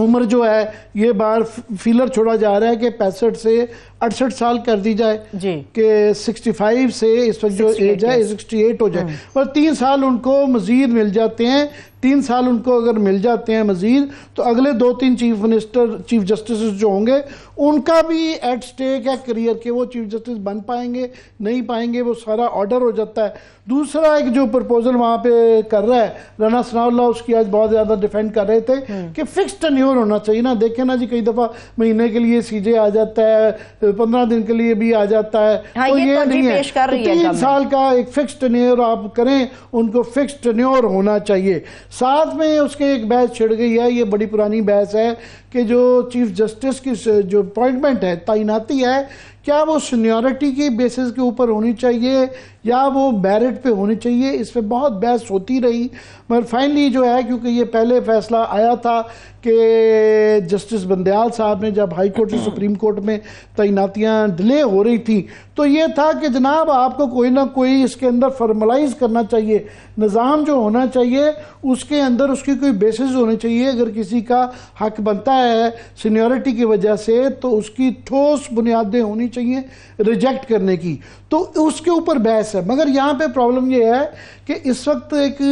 عمر جو ہے یہ بار فیلر چھوڑا جا رہا ہے کہ 65 سے 68 سال کر دی جائے جی کہ 65 سے اس وقت جو ایج ہے 68 ہو جائے، اور 3 سال ان کو مزید مل جاتے ہیں. 3 سال ان کو اگر مل جاتے ہیں مزید تو اگلے 2-3 چیف جسٹسز جو ہوں گے ان کا بھی ایٹ سٹیک ہے کریئر کہ وہ چیف جسٹس بن پائیں گے نہیں پائیں گے، وہ سارا آرڈر ہو جاتا ہے. دوسرا ایک جو پرپوزل وہاں پہ کر رہا ہے رانا ثناء اللہ، اس کی آج بہت زیادہ ڈیفینڈ کر رہے تھے کہ فکس ٹینیور ہونا چاہیے نا. دیکھیں نا جی کئی دفعہ مہینے کے لیے سی جے آ جاتا ہے، 15 دن کے لیے بھی آ جاتا ہے، تو یہ نہیں ہے. 3 سال کا ایک فکس ٹینیور آپ کریں، ان کو فکس ٹینیور ہونا چاہیے. ساتھ میں اس کے ایک بحث چھڑ گئی ہے، یہ بڑی پرانی بحث ہے کہ جو چیف جسٹس کی جو اپوائنٹمنٹ ہے، تعیناتی ہے، کیا وہ سینیورٹی کی بیسس کے اوپر ہونی چاہیے یا وہ میرٹ پہ ہونی چاہیے. اس پہ بہت بحث ہوتی رہی، مگر فائنلی جو ہے کیونکہ یہ پہلے فیصلہ آیا تھا کہ جسٹس بندیال صاحب نے جب ہائی کورٹ سے سپریم کورٹ میں تعیناتیاں ڈیلے ہو رہی تھیں تو یہ تھا کہ جناب آپ کو کوئی نہ کوئی اس کے اندر فارملائز کرنا چاہیے، نظام جو ہونا چاہیے اس کے اندر اس کی کوئی بیسس ہونی چاہیے. اگر کسی کا حق بنتا ہے سینیورٹی کی وجہ سے تو اس کی ٹھوس بنیادیں ہونی چاہیے ریجیکٹ کرنے کی، تو اس کے اوپر بحث ہے. مگر یہاں پہ پرابلم یہ ہے کہ اس وقت ایک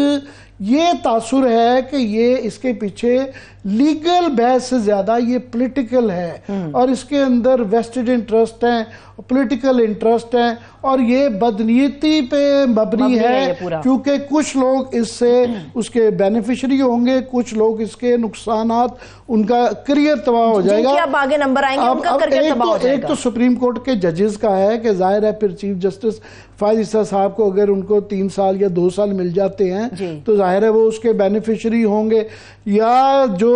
یہ تاثر ہے کہ یہ اس کے پیچھے لیگل بحث سے زیادہ یہ پولیٹیکل ہے، اور اس کے اندر ویسٹڈ انٹرسٹ ہیں، پولیٹیکل انٹرسٹ ہیں، اور یہ بدنیتی پہ مبنی ہے کیونکہ کچھ لوگ اس سے اس کے بینیفیشری ہوں گے، کچھ لوگ اس کے نقصانات، ان کا کریئر تباہ ہو جائے گا. آگے نمبر آئیں گے ان کا کریئر تباہ ہو جائے گا. ایک تو سپریم کورٹ کے ججز کا ہے کہ ظاہر ہے پھر چیف جسٹس فائز عیسیٰ صاحب کو اگر ان کو 3 سال یا 2 سال مل جاتے ہیں تو ظاہر ہے وہ اس کے بینیفیشری ہوں گے، یا جو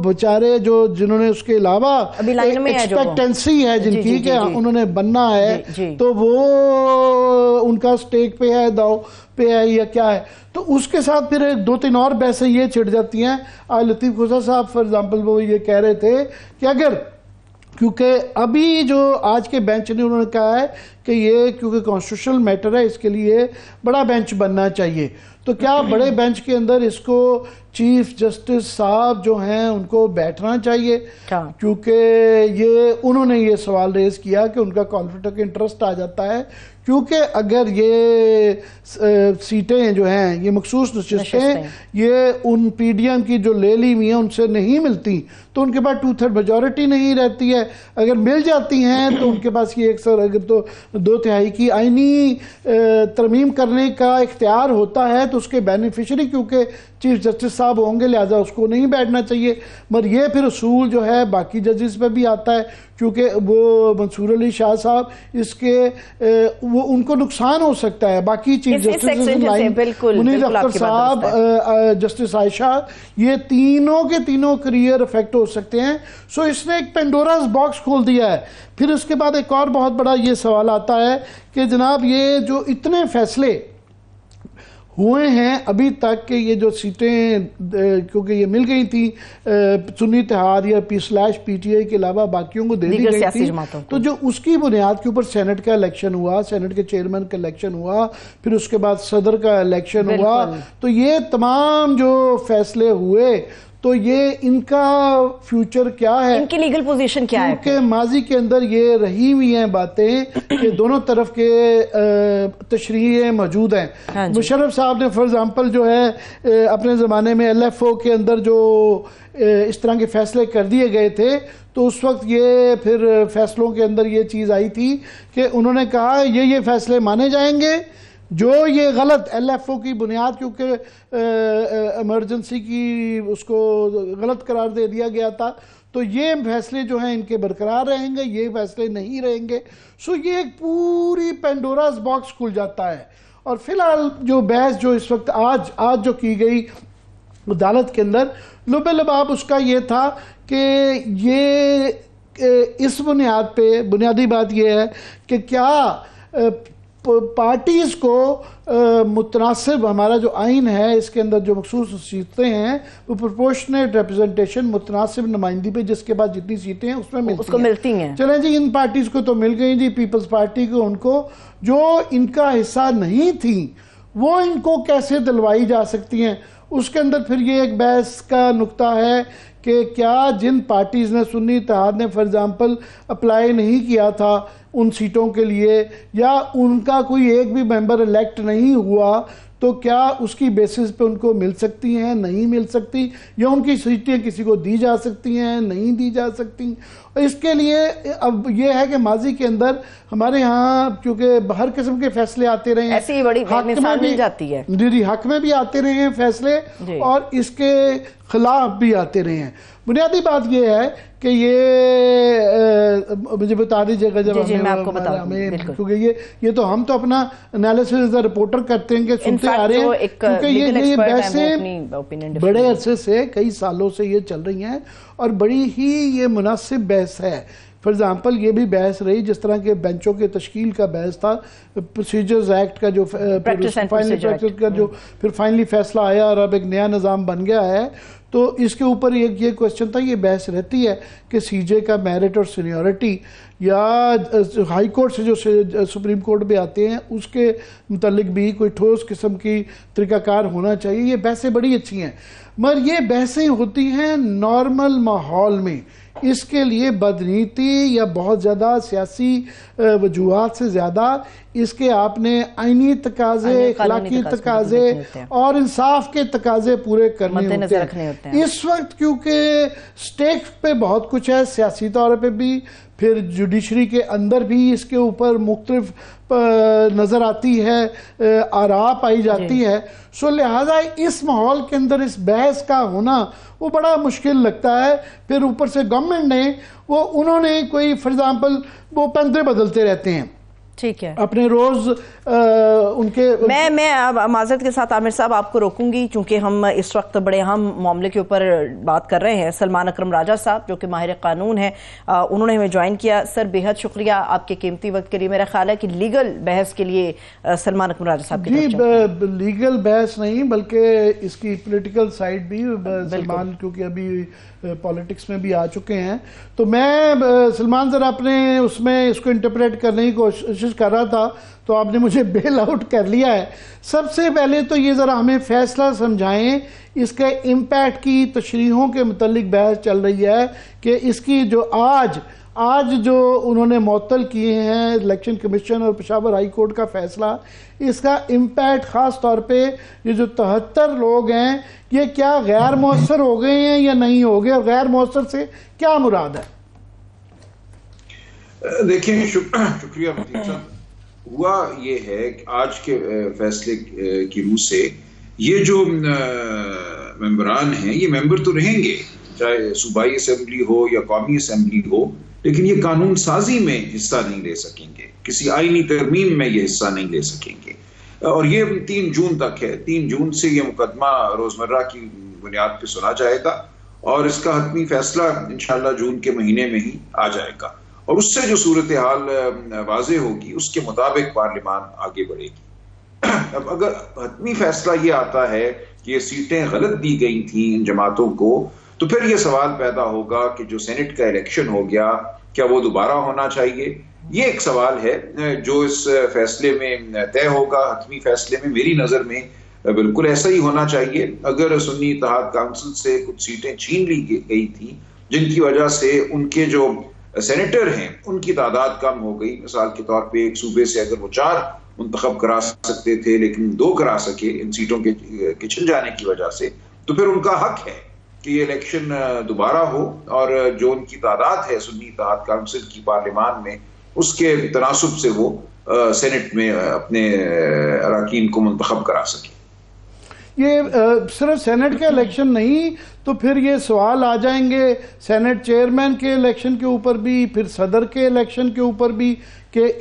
بچارے جنہوں نے اس کے علاوہ ایکسپیکٹنسی ہے جن کی کہ انہوں نے بننا ہے تو وہ ان کا سٹیک پہ ہے، داؤ پہ ہے یا کیا ہے. تو اس کے ساتھ پھر 2-3 اور بحثیں یہ چھڑ جاتی ہیں. آج لطیف خوسا صاحب فار ایگزامپل وہ یہ کہہ رہے تھے کہ اگر کیونکہ ابھی جو آج کے بینچ نے انہوں نے کہا ہے کہ یہ کیونکہ کانسٹیٹیوشنل میٹر ہے اس کے لیے بڑا بینچ بننا چاہیے، تو کیا بڑے بینچ کے اندر اس کو چیف جسٹس صاحب جو ہیں ان کو بیٹھنا چاہیے؟ کیونکہ یہ انہوں نے یہ سوال ریز کیا کہ ان کا کانفلکٹ آف انٹرسٹ آ جاتا ہے، کیونکہ اگر یہ سیٹیں جو ہیں یہ مخصوص نشستیں یہ ان پی ڈی ایم کی جو لے لی ہوئی ہیں ان سے نہیں ملتی تو ان کے پاس 2/3 میجورٹی نہیں رہتی ہے. اگر مل جاتی ہیں تو ان کے پاس یہ اکثر اگر تو 2/3 کی آئینی ترمیم کرنے کا اختیار ہوتا ہے تو اس کے بینیفیشری کیونکہ چیف جسٹس صاحب ہوں گے لہذا اس کو نہیں بیٹھنا چاہیے. مگر یہ پھر اصول جو ہے باقی ججز پہ بھی آتا ہے کیونکہ وہ منصور علی شاہ صاحب اس کے وہ ان کو نقصان ہو سکتا ہے، باقی چیف جسٹس منیر اختر صاحب، جسٹس عائشہ، یہ تینوں کے تینوں کریئر افیکٹ ہو سکتے ہیں. سو اس نے ایک پینڈوراز باکس کھول دیا ہے. پھر اس کے بعد ایک اور بہت بڑا یہ سوال آتا ہے کہ جناب یہ جو اتنے فیصلے ہوئے ہیں ابھی تک کہ یہ جو سیٹیں کیونکہ یہ مل گئی تھی سنی اتحاد یا پی ٹی آئی کے علاوہ باقیوں کو دے دی گئی تھی، تو جو اس کی بنیاد کے اوپر سینٹ کا الیکشن ہوا، سینٹ کے چیئرمین کا الیکشن ہوا، پھر اس کے بعد صدر کا الیکشن ہوا، تو یہ تمام جو فیصلے ہوئے تو یہ ان کا فیوچر کیا ہے، ان کی لیگل پوزیشن کیا ہے؟ کیونکہ ماضی کے اندر یہ رہی ہوئی ہیں باتیں کہ دونوں طرف کے تشریحیں موجود ہیں. مشرف صاحب نے فار ایگزامپل جو ہے اپنے زمانے میں ایل ایف او کے اندر جو اس طرح کے فیصلے کر دیے گئے تھے تو اس وقت یہ پھر فیصلوں کے اندر یہ چیز آئی تھی کہ انہوں نے کہا یہ فیصلے مانے جائیں گے جو یہ غلط ایل ایف او کی بنیاد کیونکہ ایمرجنسی کی اس کو غلط قرار دے دیا گیا تھا تو یہ فیصلے جو ہیں ان کے برقرار رہیں گے، یہ فیصلے نہیں رہیں گے. سو یہ ایک پوری پینڈوراز باکس کھل جاتا ہے. اور فی الحال جو بحث جو اس وقت آج جو کی گئی عدالت کے اندر لب لباب اس کا یہ تھا کہ یہ اس بنیاد پہ بنیادی بات یہ ہے کہ کیا پارٹیز کو متناسب ہمارا جو آئین ہے اس کے اندر جو مخصوص سیٹیں ہیں وہ پروپورشنیٹ ریپرزنٹیشن متناسب نمائندگی پہ جس کے بعد جتنی سیٹیں ہیں اس میں ملتی ہیں. چلیں جی ان پارٹیز کو تو مل گئی جی، پیپلز پارٹی کو ان کو جو ان کا حصہ نہیں تھی وہ ان کو کیسے دلوائی جا سکتی ہیں. اس کے اندر پھر یہ ایک بحث کا نقطہ ہے کہ کیا جن پارٹیز نے سنی اتحاد نے فار ایگزامپل اپلائی نہیں کیا تھا ان سیٹوں کے لیے یا ان کا کوئی ایک بھی ممبر الیکٹ نہیں ہوا تو کیا اس کی بیسس پہ ان کو مل سکتی ہیں نہیں مل سکتی یا ان کی سیٹیں کسی کو دی جا سکتی ہیں نہیں دی جا سکتی. اس کے لیے اب یہ ہے کہ ماضی کے اندر ہمارے ہاں کیونکہ ہر قسم کے فیصلے آتے رہے ہیں, ایسی بڑی مثال مل جاتی ہے جی حق میں بھی آتے رہے ہیں فیصلے اور اس کے خلاف بھی آتے رہے ہیں. بنیادی بات یہ ہے کہ یہ مجھے بتا دیجیے گا جب ہمیں کیونکہ یہ تو ہم تو اپنا انالیسس رپورٹر کرتے ہیں کہ سنتے آ رہے ہیں کیونکہ یہ بحثیں بڑے عرصے سے کئی سالوں سے یہ چل رہی ہیں اور بڑی ہی یہ مناسب بحث ہے. فار ایگزامپل یہ بھی بحث رہی جس طرح کے بینچوں کے تشکیل کا بحث تھا, پروسیجرز ایکٹ کا جو پھر فائنلی فیصلہ آیا اور اب ایک نیا نظام بن گیا ہے, تو اس کے اوپر یہ کوشچن تھا, یہ بحث رہتی ہے کہ سی جے کا میرٹ اور سینیورٹی یا ہائی کورٹ سے جو سپریم کورٹ میں آتے ہیں اس کے متعلق بھی کوئی ٹھوس قسم کی طریقہ کار ہونا چاہیے. یہ بحثیں بڑی اچھی ہیں مگر یہ بحثیں ہوتی ہیں نارمل ماحول میں. اس کے لیے بدنیتی یا بہت زیادہ سیاسی وجوہات سے زیادہ اس کے آپ نے آئینی تقاضے, اخلاقی تقاضے اور انصاف کے تقاضے پورے کرنے ہوتے ہیں. اس وقت کیونکہ سٹیک پہ بہت کچھ ہے سیاسی طور پہ بھی, پھر جوڈیشری کے اندر بھی اس کے اوپر مختلف نظر آتی ہے, آراء پائی جاتی ہے. سو لہٰذا اس ماحول کے اندر اس بحث کا ہونا وہ بڑا مشکل لگتا ہے. پھر اوپر سے گورنمنٹ نے انہوں نے کوئی فار ایگزامپل وہ پندرے بدلتے رہتے ہیں, ٹھیک ہے, اپنے روز ان کے میں معذرت کے ساتھ عامر صاحب آپ کو روکوں گی چونکہ ہم اس وقت بڑے اہم معاملے کے اوپر بات کر رہے ہیں. سلمان اکرم راجہ صاحب جو کہ ماہر قانون ہیں, انہوں نے ہمیں جوائن کیا. سر بہت شکریہ آپ کے قیمتی وقت کے لیے. میرا خیال ہے کہ لیگل بحث کے لیے سلمان اکرم راجہ صاحب جی لیگل بحث نہیں بلکہ اس کی پولیٹیکل سائیڈ بھی سلمان کیونکہ ابھی پالیٹکس میں بھی آ چکے ہیں, تو میں سلمان ذرا اپنے اس میں اس کو انٹرپریٹ کرنے کی کوشش کر رہا تھا تو آپ نے مجھے بیل آؤٹ کر لیا ہے. سب سے پہلے تو یہ ذرا ہمیں فیصلہ سمجھائیں, اس کے امپیکٹ کی تشریحوں کے متعلق بحث چل رہی ہے کہ اس کی جو آج جو انہوں نے معطل کیے ہیں الیکشن کمیشن اور پشاور ہائی کورٹ کا فیصلہ, اس کا امپیکٹ خاص طور پہ یہ جو 73 لوگ ہیں یہ کیا غیر مؤثر ہو گئے ہیں یا نہیں ہو گئے, اور غیر مؤثر سے کیا مراد ہے؟ دیکھیں شکریہ متین صاحب. ہوا یہ ہے کہ آج کے فیصلے کی روح سے یہ جو ممبران ہیں یہ ممبر تو رہیں گے, چاہے صوبائی اسمبلی ہو یا قومی اسمبلی ہو, لیکن یہ قانون سازی میں حصہ نہیں لے سکیں گے, کسی آئینی ترمیم میں یہ حصہ نہیں لے سکیں گے. اور یہ 3 جون تک ہے. 3 جون سے یہ مقدمہ روزمرہ کی بنیاد پہ سنا جائے گا اور اس کا حتمی فیصلہ انشاءاللہ جون کے مہینے میں ہی آ جائے گا, اور اس سے جو صورتحال واضح ہوگی اس کے مطابق پارلیمان آگے بڑھے گی. اب اگر حتمی فیصلہ یہ آتا ہے کہ یہ سیٹیں غلط دی گئی تھیں ان جماعتوں کو, تو پھر یہ سوال پیدا ہوگا کہ جو سینٹ کا الیکشن ہو گیا کیا وہ دوبارہ ہونا چاہیے. یہ ایک سوال ہے جو اس فیصلے میں طے ہوگا. حتمی فیصلے میں میری نظر میں بالکل ایسا ہی ہونا چاہیے. اگر سنی اتحاد کونسل سے کچھ سیٹیں چھین لی گئی تھیں جن کی وجہ سے ان کے جو سینیٹر ہیں ان کی تعداد کم ہو گئی, مثال کے طور پہ ایک صوبے سے اگر وہ 4 منتخب کرا سکتے تھے لیکن 2 کرا سکے ان سیٹوں کے چھن جانے کی وجہ سے, تو پھر ان کا حق ہے کہ یہ الیکشن دوبارہ ہو اور جو ان کی تعداد ہے سنی اتحاد کونسل کی پارلیمان میں اس کے تناسب سے وہ سینٹ میں اپنے اراکین کو منتخب کرا سکے. یہ صرف سینٹ کے الیکشن نہیں تو پھر یہ سوال آ جائیں گے سینٹ چیئرمین کے الیکشن کے اوپر بھی, پھر صدر کے الیکشن کے اوپر بھی, کہ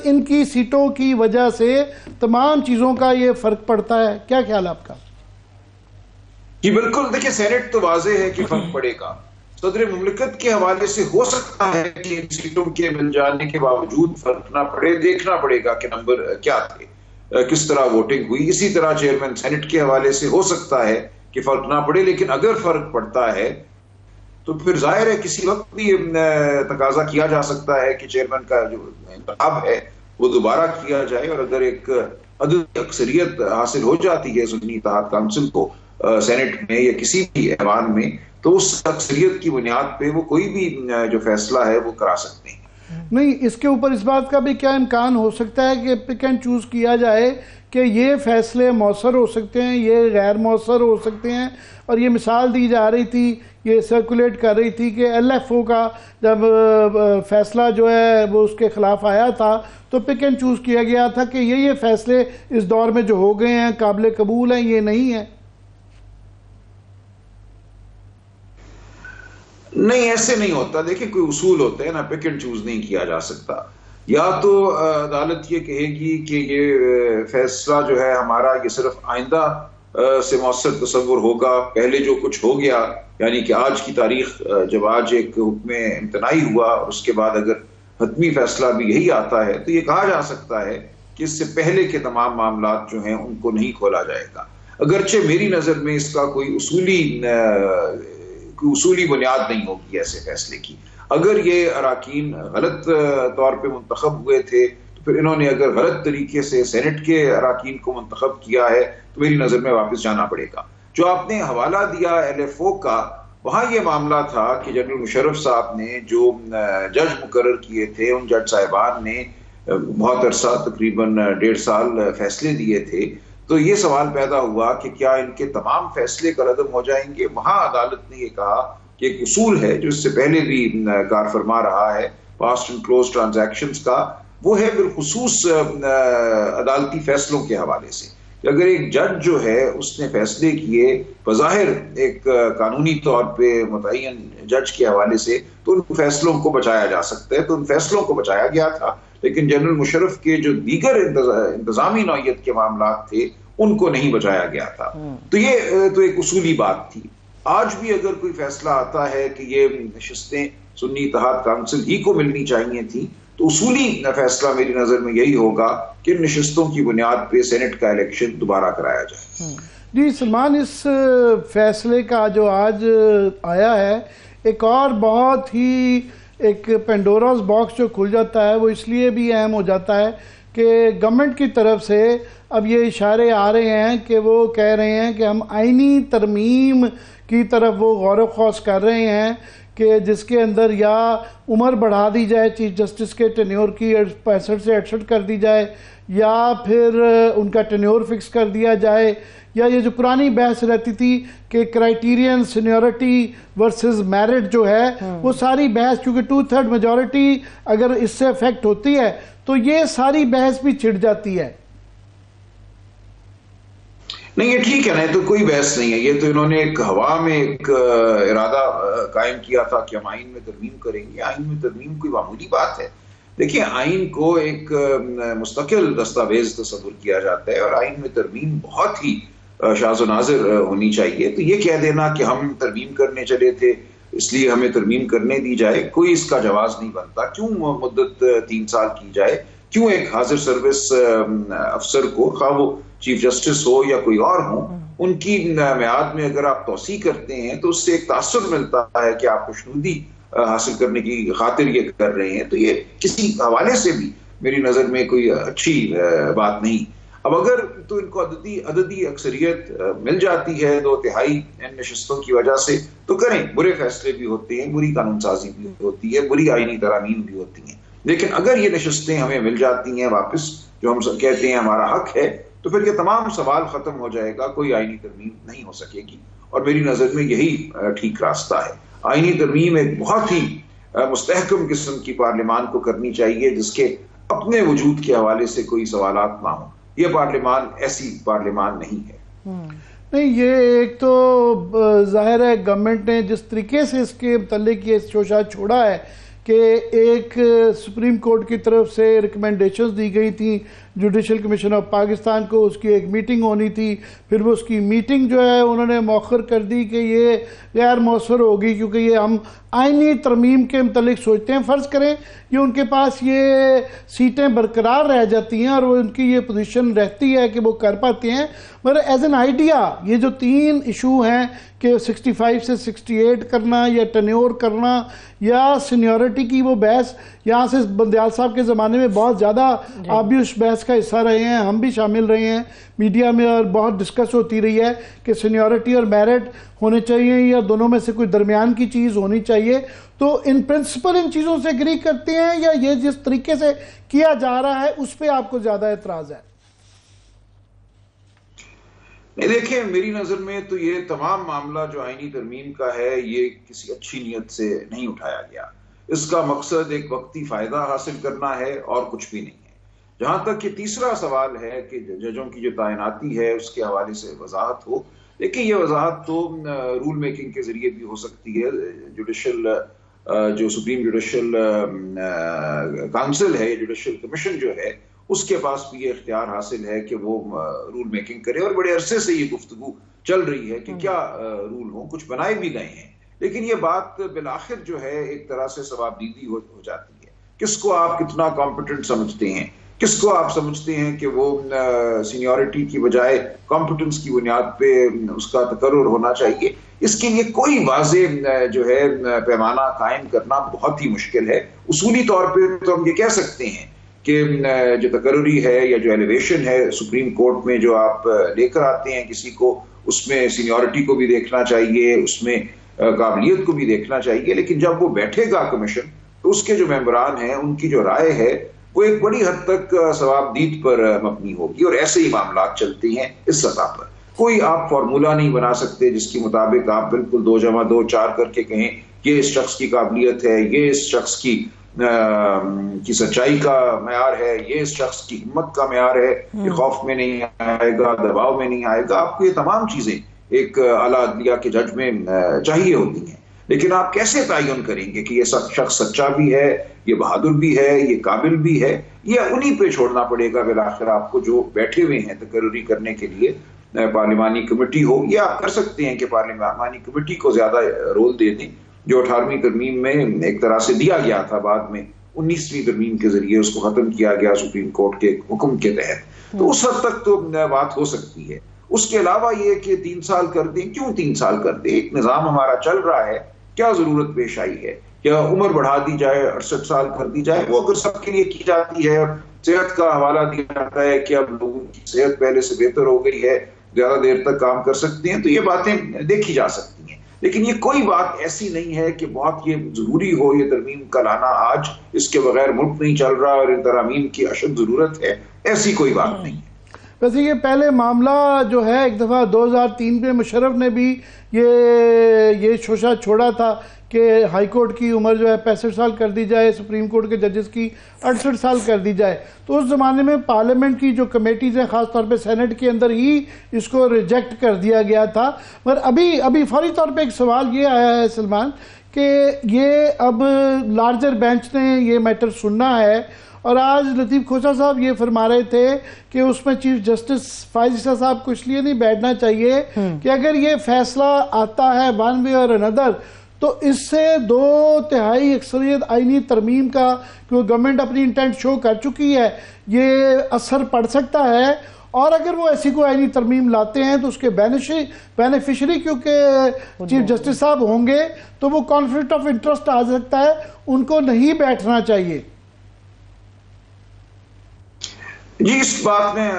ان کی سیٹوں کی وجہ سے تمام چیزوں کا یہ فرق پڑتا ہے. کیا خیال آپ کا؟ جی بالکل, دیکھیں سینٹ تو واضح ہے کہ فرق پڑے گا. صدر مملکت کے حوالے سے ہو سکتا ہے کہ ان سیٹوں کے مل جانے کے باوجود فرق نہ پڑے, دیکھنا پڑے گا کہ نمبر کیا تھے, کس طرح ووٹنگ ہوئی. اسی طرح چیئرمین سینٹ کے حوالے سے ہو سکتا ہے کہ فرق نہ پڑے, لیکن اگر فرق پڑتا ہے تو پھر ظاہر ہے کسی وقت بھی تقاضا کیا جا سکتا ہے کہ چیئرمین کا جو انتخاب ہے وہ دوبارہ کیا جائے, اور اگر ایک عدد اکثریت حاصل ہو جاتی ہے سنی اتحاد کونسل کو سینٹ میں یا کسی بھی ایوان میں، تو اس اکثریت کی بنیاد پہ وہ کوئی بھی جو فیصلہ ہے وہ کرا سکتے ہیں۔ نہیں، اس کے اوپر اس بات کا بھی کیا امکان ہو سکتا ہے کہ پک اینڈ چوز کیا جائے کہ یہ فیصلے مؤثر ہو سکتے ہیں، یہ غیر مؤثر ہو سکتے ہیں؟ اور یہ مثال دی جا رہی تھی، یہ سرکولیٹ کر رہی تھی کہ ایل ایف او کا جب فیصلہ جو ہے وہ اس کے خلاف آیا تھا تو پک اینڈ چوز کیا گیا تھا کہ یہ فیصلے اس دور میں جو ہو گئے ہیں قابل قبول ہیں، یہ نہیں ہیں۔ نہیں، ایسے نہیں ہوتا۔ دیکھیں، کوئی اصول ہوتے ہیں نا، پک اینڈ چوز نہیں کیا جا سکتا۔ یا تو عدالت یہ کہے گی کہ یہ فیصلہ جو ہے ہمارا یہ صرف آئندہ سے مؤثر تصور ہوگا، پہلے جو کچھ ہو گیا، یعنی کہ آج کی تاریخ جب آج ایک حکم امتناعی ہوا اور اس کے بعد اگر حتمی فیصلہ بھی یہی آتا ہے تو یہ کہا جا سکتا ہے کہ اس سے پہلے کے تمام معاملات جو ہیں ان کو نہیں کھولا جائے گا۔ اگرچہ میری نظر میں اس کا کوئی اصولی بنیاد نہیں ہوگی ایسے فیصلے کی۔ اگر یہ اراکین غلط طور پہ منتخب ہوئے تھے تو پھر انہوں نے اگر غلط طریقے سے سینٹ کے اراکین کو منتخب کیا ہے تو میری نظر میں واپس جانا پڑے گا۔ جو آپ نے حوالہ دیا ایل ایف او کا، وہاں یہ معاملہ تھا کہ جنرل مشرف صاحب نے جو جج مقرر کیے تھے، ان جج صاحبان نے بہت عرصہ تقریباً 1.5 سال فیصلے دیے تھے، تو یہ سوال پیدا ہوا کہ کیا ان کے تمام فیصلے کالعدم ہو جائیں گے؟ وہاں عدالت نے یہ کہا کہ ایک اصول ہے جو اس سے پہلے بھی کار فرما رہا ہے فاسٹ اینڈ کلوز ٹرانزیکشنز کا، وہ ہے بالخصوص عدالتی فیصلوں کے حوالے سے کہ اگر ایک جج جو ہے اس نے فیصلے کیے بظاہر ایک قانونی طور پہ متعین جج کے حوالے سے تو ان فیصلوں کو بچایا جا سکتا ہے، تو ان فیصلوں کو بچایا گیا تھا، لیکن جنرل مشرف کے جو دیگر انتظامی نوعیت کے معاملات تھے ان کو نہیں بچایا گیا تھا۔ تو یہ تو ایک اصولی بات تھی۔ آج بھی اگر کوئی فیصلہ آتا ہے کہ یہ نشستیں سنی اتحاد کونسل ہی کو ملنی چاہیے تھیں تو اصولی فیصلہ میری نظر میں یہی ہوگا کہ نشستوں کی بنیاد پہ سینٹ کا الیکشن دوبارہ کرایا جائے۔ جی سلمان، اس فیصلے کا جو آج آیا ہے ایک اور بہت ہی ایک پینڈوراز باکس جو کھل جاتا ہے، وہ اس لیے بھی اہم ہو جاتا ہے کہ گورنمنٹ کی طرف سے اب یہ اشارے آ رہے ہیں کہ وہ کہہ رہے ہیں کہ ہم آئینی ترمیم کی طرف وہ غور و خوض کر رہے ہیں کہ جس کے اندر یا عمر بڑھا دی جائے چیف جسٹس کے ٹینیور کی 65 سے 68 کر دی جائے، یا پھر ان کا ٹینیور فکس کر دیا جائے، یا یہ جو پرانی بحث رہتی تھی کہ کرائیٹیرین سینیورٹی ورسز میرٹ جو ہے وہ ساری بحث، چونکہ 2/3 میجورٹی اگر اس سے افیکٹ ہوتی ہے تو یہ ساری بحث بھی چھڑ جاتی ہے۔ نہیں، یہ ٹھیک ہے نا، تو کوئی بحث نہیں ہے، یہ تو انہوں نے ایک ہوا میں ایک ارادہ قائم کیا تھا کہ ہم آئین میں ترمیم کریں گے۔ آئین میں ترمیم کوئی معمولی بات ہے؟ دیکھیں، آئین کو ایک مستقل دستاویز تصور کیا جاتا ہے اور آئین میں ترمیم بہت ہی شاذ و نادر ہونی چاہیے۔ تو یہ کہہ دینا کہ ہم ترمیم کرنے چلے تھے اس لیے ہمیں ترمیم کرنے دی جائے، کوئی اس کا جواز نہیں بنتا۔ کیوں مدت 3 سال کی جائے؟ کیوں ایک حاضر سروس افسر کو، خواہ وہ چیف جسٹس ہو یا کوئی اور ہو، ان کی میعاد میں اگر آپ توسیع کرتے ہیں تو اس سے ایک تاثر ملتا ہے کہ آپ خوشنودی حاصل کرنے کی خاطر یہ کر رہے ہیں، تو یہ کسی حوالے سے بھی میری نظر میں کوئی اچھی بات نہیں۔ اب اگر تو ان کو عددی اکثریت مل جاتی ہے 2/3 نشستوں کی وجہ سے تو کریں، برے فیصلے بھی ہوتے ہیں، بری قانون سازی بھی ہوتی ہے، بری آئینی ترامیم بھی ہوتی ہیں، لیکن اگر یہ نشستیں ہمیں مل جاتی ہیں واپس جو ہم کہتے ہیں ہمارا حق ہے، تو پھر یہ تمام سوال ختم ہو جائے گا، کوئی آئینی ترمیم نہیں ہو سکے گی، اور میری نظر میں یہی ٹھیک راستہ ہے۔ آئینی ترمیم ایک بہت ہی مستحکم قسم کی پارلیمان کو کرنی چاہیے جس کے اپنے وجود کے حوالے سے کوئی سوالات نہ ہوں۔ یہ پارلیمان ایسی پارلیمان نہیں ہے۔ نہیں، یہ ایک تو ظاہر ہے گورنمنٹ نے جس طریقے سے اس کے متعلق یہ شوشہ چھوڑا ہے کہ ایک سپریم کورٹ کی طرف سے ریکمنڈیشنز دی گئی تھیں جوڈیشل کمیشن آف پاکستان کو، اس کی ایک میٹنگ ہونی تھی، پھر وہ اس کی میٹنگ جو ہے انہوں نے مؤخر کر دی کہ یہ غیر مؤثر ہوگی کیونکہ یہ ہم آئینی ترمیم کے متعلق سوچتے ہیں۔ فرض کریں یہ ان کے پاس یہ سیٹیں برقرار رہ جاتی ہیں اور وہ ان کی یہ پوزیشن رہتی ہے کہ وہ کر پاتے ہیں، مگر ایز این آئیڈیا یہ جو 3 ایشو ہیں کہ 65 سے 68 کرنا یا ٹینیور کرنا یا سینیورٹی کی وہ بحث یہاں سے بندیال صاحب کے زمانے میں بہت زیادہ آپ بھی اس بحث کا حصہ رہے ہیں، ہم بھی شامل رہے ہیں میڈیا میں، اور بہت ڈسکس ہوتی رہی ہے کہ سینیورٹی اور میرٹ ہونے چاہیے یا دونوں میں سے کوئی درمیان کی چیز ہونی چاہیے. تو ان پرنسپل ان چیزوں سے اگری کرتے ہیں یا یہ جس طریقے سے کیا جا رہا ہے اس پہ آپ کو زیادہ اعتراض ہے؟ نہیں دیکھیں، میری نظر میں تو یہ تمام معاملہ جو آئینی ترمیم کا ہے یہ کسی اچھی نیت سے نہیں اٹھایا گیا. اس کا مقصد ایک وقتی فائدہ حاصل کرنا ہے اور کچھ بھی نہیں ہے. جہاں تک کہ تیسرا سوال ہے کہ ججوں کی جو تعیناتی ہے اس کے حوالے سے وضاحت ہو، لیکن یہ وضاحت تو رول میکنگ کے ذریعے بھی ہو سکتی ہے. جوڈیشل جو سپریم جوڈیشل کانسل ہے، جوڈیشل کمیشن جو ہے، اس کے پاس بھی یہ اختیار حاصل ہے کہ وہ رول میکنگ کرے، اور بڑے عرصے سے یہ گفتگو چل رہی ہے کہ کیا رول ہوں. کچھ بنائے بھی گئے ہیں، لیکن یہ بات بالآخر جو ہے ایک طرح سے ثوابدیدی ہو جاتی ہے. کس کو آپ کتنا کمپیٹنٹ سمجھتے ہیں، کس کو آپ سمجھتے ہیں کہ وہ سینیورٹی کی بجائے کمپیٹنس کی بنیاد پہ اس کا تقرر ہونا چاہیے. اس کے لیے کوئی واضح جو ہے پیمانہ قائم کرنا بہت ہی مشکل ہے. اصولی طور پہ تو ہم یہ کہہ سکتے ہیں کہ جو تقرری ہے یا جو ایلیویشن ہے سپریم کورٹ میں جو آپ لے کر آتے ہیں کسی کو، اس میں سینیورٹی کو بھی دیکھنا چاہیے، اس میں قابلیت کو بھی دیکھنا چاہیے. لیکن جب وہ بیٹھے گا کمیشن تو اس کے جو ممبران ہیں ان کی جو رائے ہے وہ ایک بڑی حد تک ثوابدید پر مبنی ہوگی، اور ایسے ہی معاملات چلتے ہیں اس سطح پر. کوئی آپ فارمولا نہیں بنا سکتے جس کے مطابق آپ بالکل 2+2=4 کر کے کہیں یہ اس شخص کی قابلیت ہے، یہ اس شخص کی سچائی کا معیار ہے، یہ اس شخص کی ہمت کا معیار ہے، یہ خوف میں نہیں آئے گا، دباؤ میں نہیں آئے گا. آپ کو یہ تمام چیزیں ایک اعلیٰ عدلیہ کے جج میں چاہیے ہوتی ہیں. لیکن آپ کیسے تعین کریں گے کہ یہ شخص سچا بھی ہے، یہ بہادر بھی ہے، یہ قابل بھی ہے؟ یہ انہی پہ چھوڑنا پڑے گا بالآخر آپ کو جو بیٹھے ہوئے ہیں تقرری کرنے کے لیے. پارلیمانی کمیٹی ہو، یا آپ کر سکتے ہیں کہ پارلیمانی کمیٹی کو زیادہ رول دے دیں، جو 18ویں ترمیم میں ایک طرح سے دیا گیا تھا، بعد میں 19ویں ترمیم کے ذریعے اس کو ختم کیا گیا سپریم کورٹ کے حکم کے تحت. تو اس حد تک تو بات ہو سکتی ہے. اس کے علاوہ یہ کہ 3 سال کر دیں، کیوں 3 سال کر دیں؟ ایک نظام ہمارا چل رہا ہے، کیا ضرورت پیش آئی ہے؟ کیا عمر بڑھا دی جائے، 68 سال کر دی جائے؟ وہ اگر سب کے لیے کی جاتی ہے، صحت کا حوالہ دیا جاتا ہے کہ اب لوگوں کی صحت پہلے سے بہتر ہو گئی ہے، زیادہ دیر تک کام کر سکتے ہیں، تو یہ باتیں دیکھی جا سکتی ہیں. لیکن یہ کوئی بات ایسی نہیں ہے کہ بہت یہ ضروری ہو یہ ترمیم کا لانا آج، اس کے بغیر ملک نہیں چل رہا اور ان ترامیم کی اشد ضرورت ہے، ایسی کوئی بات نہیں ہے. ویسے یہ پہلے معاملہ جو ہے ایک دفعہ 2003 میں مشرف نے بھی یہ شوشہ چھوڑا تھا کہ ہائی کورٹ کی عمر جو ہے 65 سال کر دی جائے، سپریم کورٹ کے ججز کی 68 سال کر دی جائے. تو اس زمانے میں پارلیمنٹ کی جو کمیٹیز ہیں، خاص طور پہ سینٹ کے اندر ہی اس کو ریجیکٹ کر دیا گیا تھا. مگر ابھی فوری طور پہ ایک سوال یہ آیا ہے سلمان کہ یہ اب لارجر بینچ نے یہ میٹر سننا ہے، اور آج لطیف کھوسہ صاحب یہ فرما رہے تھے کہ اس میں چیف جسٹس فائز عیسیٰ صاحب کو اس لیے نہیں بیٹھنا چاہیے کہ اگر یہ فیصلہ آتا ہے ون وے اور اندر تو اس سے 2/3 اکثریت آئینی ترمیم کا، کیونکہ گورنمنٹ اپنی انٹینٹ شو کر چکی ہے، یہ اثر پڑ سکتا ہے. اور اگر وہ ایسی کوئی آئینی ترمیم لاتے ہیں تو اس کے بینیفیشری کیونکہ چیف جسٹس صاحب ہوں گے تو وہ کانفلکٹ آف انٹرسٹ آ سکتا ہے، ان کو نہیں بیٹھنا چاہیے. جی اس بات میں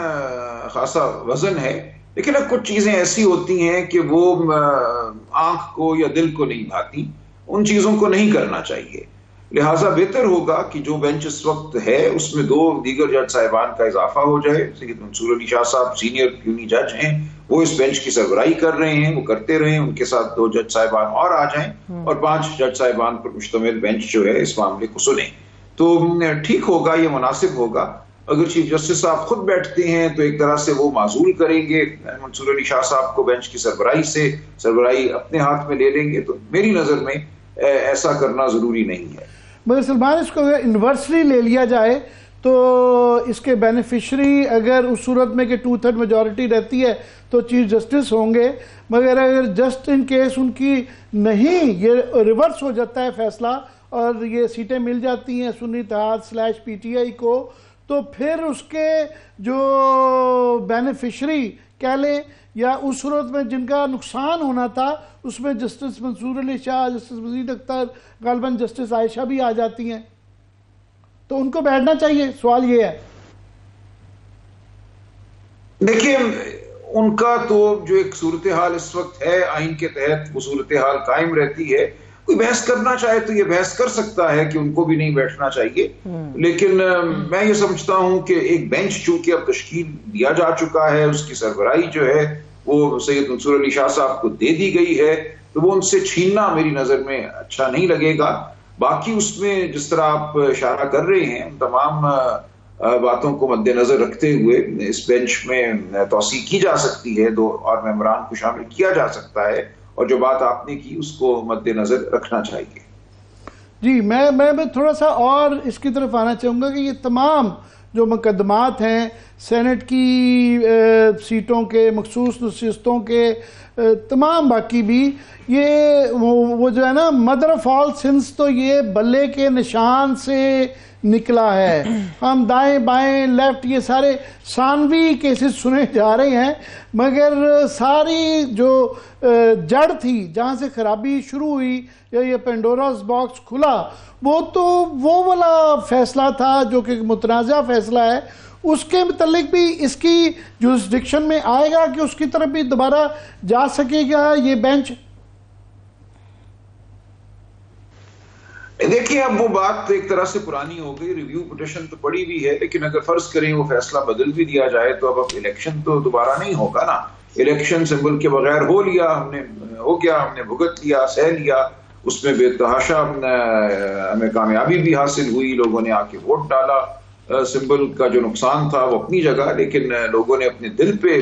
خاصا وزن ہے، لیکن اب کچھ چیزیں ایسی ہوتی ہیں کہ وہ آنکھ کو یا دل کو نہیں بھاتی، ان چیزوں کو نہیں کرنا چاہیے. لہٰذا بہتر ہوگا کہ جو بینچ اس وقت ہے اس میں 2 دیگر جج صاحبان کا اضافہ ہو جائے. سید منصور علی شاہ صاحب سینئر یونی جج ہیں، وہ اس بینچ کی سربراہی کر رہے ہیں، وہ کرتے رہیں. ان کے ساتھ 2 جج صاحبان اور آ جائیں اور 5 جج صاحبان پر مشتمل بینچ جو ہے اس معاملے کو سنیں، تو ٹھیک ہوگا، یہ مناسب ہوگا. اگر چیف جسٹس صاحب خود بیٹھتے ہیں تو ایک طرح سے وہ معزول کریں گے منصور علی شاہ صاحب کو بینچ کی سربراہی اپنے ہاتھ میں لے لیں گے. تو میری نظر میں ایسا کرنا ضروری نہیں ہے. مگر سلمان اس کو اگر انورسلی لے لیا جائے تو اس کے بینیفیشری اگر اس صورت میں کہ 2/3 میجورٹی رہتی ہے تو چیف جسٹس ہوں گے، مگر اگر جسٹ ان کیس ان کی نہیں، یہ ریورس ہو جاتا ہے فیصلہ اور یہ سیٹیں مل جاتی ہیں سنی اتحاد/PTI کو، تو پھر اس کے جو بینیفیشری کہہ لیں، یا اس صورت میں جن کا نقصان ہونا تھا اس میں جسٹس منصور علی شاہ، جسٹس مزید اختر، غالباً جسٹس عائشہ بھی آ جاتی ہیں، تو ان کو بیٹھنا چاہیے. سوال یہ ہے. دیکھیے ان کا تو جو ایک صورتحال اس وقت ہے آئین کے تحت وہ صورتحال قائم رہتی ہے. کوئی بحث کرنا چاہے تو یہ بحث کر سکتا ہے کہ ان کو بھی نہیں بیٹھنا چاہیے، لیکن میں یہ سمجھتا ہوں کہ ایک بینچ چونکہ اب تشکیل دیا جا چکا ہے، اس کی سربراہی جو ہے وہ سید منصور علی شاہ صاحب کو دے دی گئی ہے، تو وہ ان سے چھیننا میری نظر میں اچھا نہیں لگے گا. باقی اس میں جس طرح آپ اشارہ کر رہے ہیں تمام باتوں کو مد نظر رکھتے ہوئے اس بینچ میں توسیع کی جا سکتی ہے، 2 اور ممبران کو شامل کیا جا سکتا ہے، اور جو بات آپ نے کی اس کو مد نظر رکھنا چاہیے. جی میں تھوڑا سا اور اس کی طرف آنا چاہوں گا کہ یہ تمام جو مقدمات ہیں سینٹ کی سیٹوں کے، مخصوص نشستوں کے، تمام باقی بھی، یہ وہ جو ہے نا مدر آف آل سنس، تو یہ بلے کے نشان سے نکلا ہے. ہم دائیں بائیں لیفٹ یہ سارے ثانوی کیسز سنے جا رہے ہیں، مگر ساری جو جڑ تھی جہاں سے خرابی شروع ہوئی یا یہ پینڈوراز باکس کھلا، وہ تو وہ والا فیصلہ تھا جو کہ متنازع فیصلہ ہے. اس کے متعلق بھی اس کی جورسڈکشن میں آئے گا کہ اس کی طرف بھی دوبارہ جا سکے گا یہ بینچ؟ دیکھیں اب وہ بات ایک طرح سے پرانی ہو گئی، ریویو پٹیشن تو پڑی بھی ہے، لیکن اگر فرض کریں وہ فیصلہ بدل بھی دیا جائے تو اب الیکشن تو دوبارہ نہیں ہوگا نا. الیکشن سمبل کے بغیر ہو گیا، ہم نے بھگت لیا، سہ لیا، اس میں بے تحاشا ہمیں کامیابی بھی حاصل ہوئی، لوگوں نے آ کے ووٹ ڈالا. سمبل کا جو نقصان تھا وہ اپنی جگہ، لیکن لوگوں نے اپنے دل پہ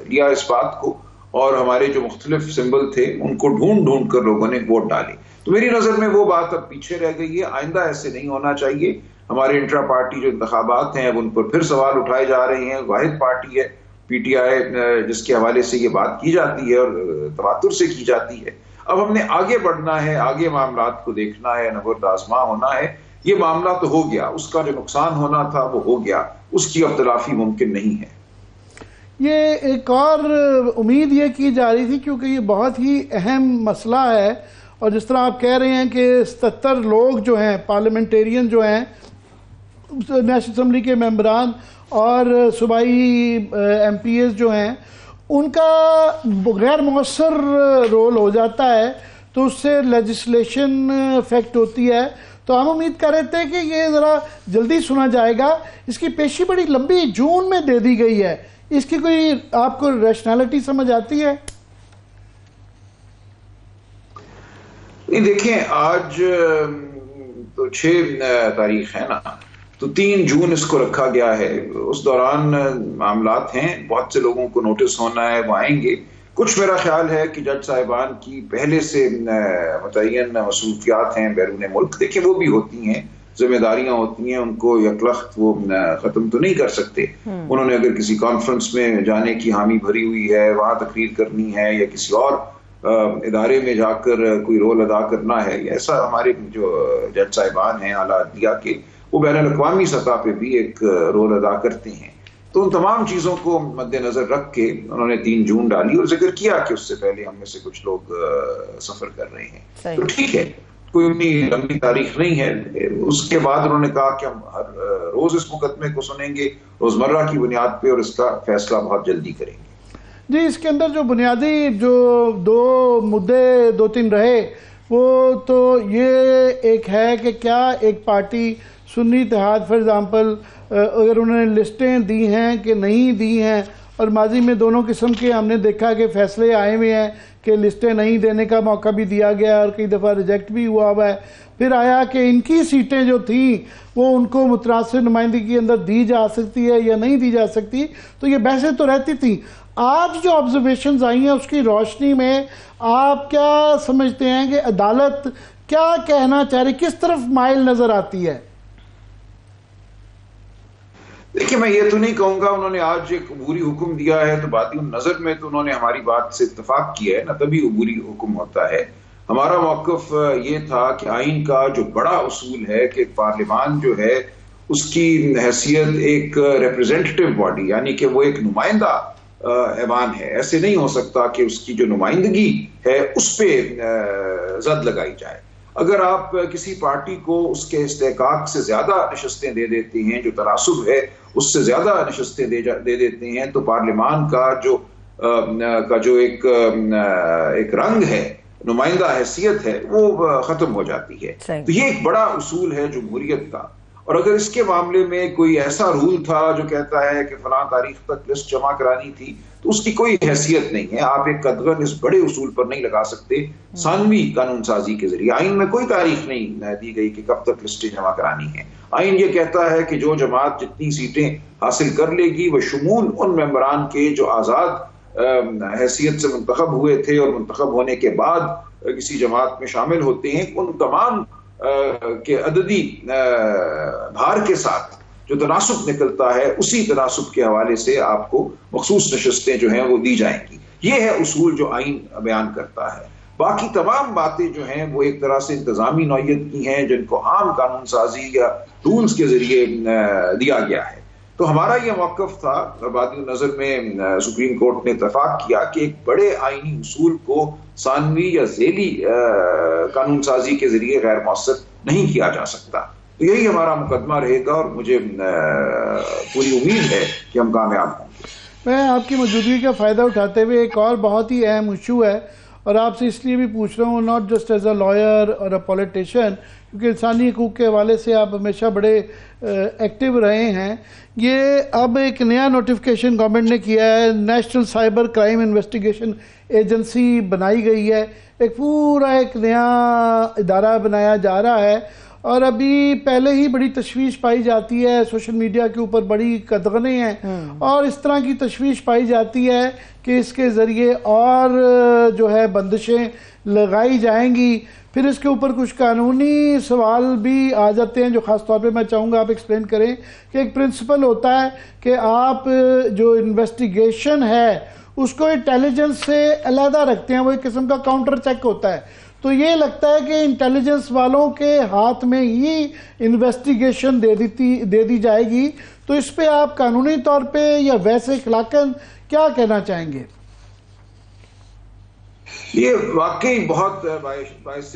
لیا اس بات کو، اور ہمارے جو مختلف سمبل تھے ان کو ڈھونڈ کر لوگوں نے ووٹ ڈالے. تو میری نظر میں وہ بات اب پیچھے رہ گئی ہے، آئندہ ایسے نہیں ہونا چاہیے. ہمارے انٹرا پارٹی جو انتخابات ہیں اب ان پر پھر سوال اٹھائے جا رہے ہیں. واحد پارٹی ہے پی ٹی آئی جس کے حوالے سے یہ بات کی جاتی ہے اور تواتر سے کی جاتی ہے. اب ہم نے آگے بڑھنا ہے، آگے معاملات کو دیکھنا ہے، نبرد آزما ہونا ہے. یہ معاملہ تو ہو گیا، اس کا جو نقصان ہونا تھا وہ ہو گیا، اس کی اب تلافی ممکن نہیں ہے. یہ ایک اور امید یہ کی جا رہی تھی کیونکہ یہ بہت ہی اہم مسئلہ ہے، اور جس طرح آپ کہہ رہے ہیں کہ 77 لوگ جو ہیں پارلیمنٹیرین جو ہیں نیشنل اسمبلی کے ممبران اور صوبائی ایم پی ایز جو ہیں، ان کا غیر مؤثر رول ہو جاتا ہے، تو اس سے لیجسلیشن افیکٹ ہوتی ہے. تو ہم امید کر رہے تھے کہ یہ ذرا جلدی سنا جائے گا. اس کی پیشی بڑی لمبی جون میں دے دی گئی ہے، اس کی کوئی آپ کو ریشنالٹی سمجھ آتی ہے؟ نہیں دیکھیں، آج تو 6 تاریخ ہے نا، تو 3 جون اس کو رکھا گیا ہے. اس دوران معاملات ہیں، بہت سے لوگوں کو نوٹس ہونا ہے، وہ آئیں گے. کچھ میرا خیال ہے کہ جج صاحبان کی پہلے سے متعین مصروفیات ہیں بیرون ملک. دیکھیں وہ بھی ہوتی ہیں، ذمہ داریاں ہوتی ہیں، ان کو یکلخت وہ ختم تو نہیں کر سکتے. انہوں نے اگر کسی کانفرنس میں جانے کی حامی بھری ہوئی ہے، وہاں تقریر کرنی ہے، یا کسی اور ادارے میں جا کر کوئی رول ادا کرنا ہے، ایسا ہمارے جو جج صاحبان ہیں اعلیٰ عدلیہ کے، وہ بین الاقوامی سطح پہ بھی ایک رول ادا کرتے ہیں. تو ان تمام چیزوں کو مد نظر رکھ کے انہوں نے 3 جون ڈالی، اور ذکر کیا کہ اس سے پہلے ہم میں سے کچھ لوگ سفر کر رہے ہیں. تو ٹھیک ہے، کوئی اتنی لمبی تاریخ نہیں ہے. اس کے بعد انہوں نے کہا کہ ہم ہر روز اس مقدمے کو سنیں گے روزمرہ کی بنیاد پہ، اور اس کا فیصلہ بہت جلدی کریں گے. جی، اس کے اندر جو بنیادی جو 2 مدعے 2-3 رہے، وہ تو یہ ایک ہے کہ کیا ایک پارٹی سنی اتحاد فار ایگزامپل اگر انہوں نے لسٹیں دی ہیں کہ نہیں دی ہیں، اور ماضی میں دونوں قسم کے ہم نے دیکھا کہ فیصلے آئے ہوئے ہیں کہ لسٹیں نہیں دینے کا موقع بھی دیا گیا اور کئی دفعہ ریجیکٹ بھی ہوا ہے. پھر آیا کہ ان کی سیٹیں جو تھیں وہ ان کو متناسب نمائندگی کے اندر دی جا سکتی ہے یا نہیں دی جا سکتی. تو یہ بحثیں تو رہتی تھیں. آج جو آبزرویشنز آئی ہیں اس کی روشنی میں آپ کیا سمجھتے ہیں کہ عدالت کیا کہنا چاہ رہی، کس طرف مائل نظر آتی ہے؟ دیکھیں میں یہ تو نہیں کہوں گا انہوں نے آج ایک عبوری حکم دیا ہے تو باطن نظر میں تو انہوں نے ہماری بات سے اتفاق کیا ہے نا، تبھی عبوری حکم ہوتا ہے. ہمارا موقف یہ تھا کہ آئین کا جو بڑا اصول ہے کہ پارلیمان جو ہے اس کی حیثیت ایک ریپریزنٹیٹیو باڈی، یعنی کہ وہ ایک نمائندہ ایوان ہے. ایسے نہیں ہو سکتا کہ اس کی جو نمائندگی ہے اس پہ زد لگائی جائے. اگر آپ کسی پارٹی کو اس کے استحقاق سے زیادہ نشستیں دے دیتے ہیں، جو تناسب ہے اس سے زیادہ نشستیں دے دیتے ہیں، تو پارلیمان کا جو ایک رنگ ہے، نمائندہ حیثیت ہے، وہ ختم ہو جاتی ہے. تو یہ ایک بڑا اصول ہے جمہوریت کا. اور اگر اس کے معاملے میں کوئی ایسا رول تھا جو کہتا ہے کہ فلاں تاریخ تک لسٹ جمع کرانی تھی، تو اس کی کوئی حیثیت نہیں ہے. آپ ایک قدغن اس بڑے اصول پر نہیں لگا سکتے. ثانوی قانون سازی کے ذریعے آئین میں کوئی تاریخ نہیں دی گئی کہ کب تک لسٹیں جمع کرانی ہیں. آئین یہ کہتا ہے کہ جو جماعت جتنی سیٹیں حاصل کر لے گی، وہ شمول ان ممبران کے جو آزاد حیثیت سے منتخب ہوئے تھے اور منتخب ہونے کے بعد کسی جماعت میں شامل ہوتے ہیں، ان تمام کے عددی بھار کے ساتھ جو تناسب نکلتا ہے، اسی تناسب کے حوالے سے آپ کو مخصوص نشستیں جو ہیں وہ دی جائیں گی. یہ ہے اصول جو آئین بیان کرتا ہے. باقی تمام باتیں جو ہیں وہ ایک طرح سے انتظامی نوعیت کی ہیں، جن کو عام قانون سازی یا رولز کے ذریعے دیا گیا ہے. تو ہمارا یہ موقف تھا. بعد نظر میں سپریم کورٹ نے اتفاق کیا کہ ایک بڑے آئینی اصول کو ثانوی یا ذیلی قانون سازی کے ذریعے غیر مؤثر نہیں کیا جا سکتا. تو یہی ہمارا مقدمہ رہے گا اور مجھے پوری امید ہے کہ ہم کامیاب ہوں گے. میں آپ کی موجودگی کا فائدہ اٹھاتے ہوئے ایک اور بہت ہی اہم ایشو ہے، اور آپ سے اس لیے بھی پوچھ رہا ہوں، not just as a lawyer اور اے پولیٹیشین، کیونکہ انسانی حقوق کے حوالے سے آپ ہمیشہ بڑے ایکٹیو رہے ہیں. یہ اب ایک نیا نوٹیفیکیشن گورنمنٹ نے کیا ہے، national cyber crime investigation agency بنائی گئی ہے. ایک پورا ایک نیا ادارہ بنایا جا رہا ہے، اور ابھی پہلے ہی بڑی تشویش پائی جاتی ہے، سوشل میڈیا کے اوپر بڑی قدغنیں ہیں، اور اس طرح کی تشویش پائی جاتی ہے کہ اس کے ذریعے اور جو ہے بندشیں لگائی جائیں گی. پھر اس کے اوپر کچھ قانونی سوال بھی آ جاتے ہیں، جو خاص طور پہ میں چاہوں گا آپ ایکسپلین کریں کہ ایک پرنسپل ہوتا ہے کہ آپ جو انویسٹیگیشن ہے اس کو انٹیلیجنس سے علیحدہ رکھتے ہیں، وہ ایک قسم کا کاؤنٹر چیک ہوتا ہے. تو یہ لگتا ہے کہ انٹیلیجنس والوں کے ہاتھ میں ہی انویسٹیگیشن دے دی جائے گی. تو اس پہ آپ قانونی طور پہ یا ویسے اخلاقاً کیا کہنا چاہیں گے؟ یہ واقعی بہت باعث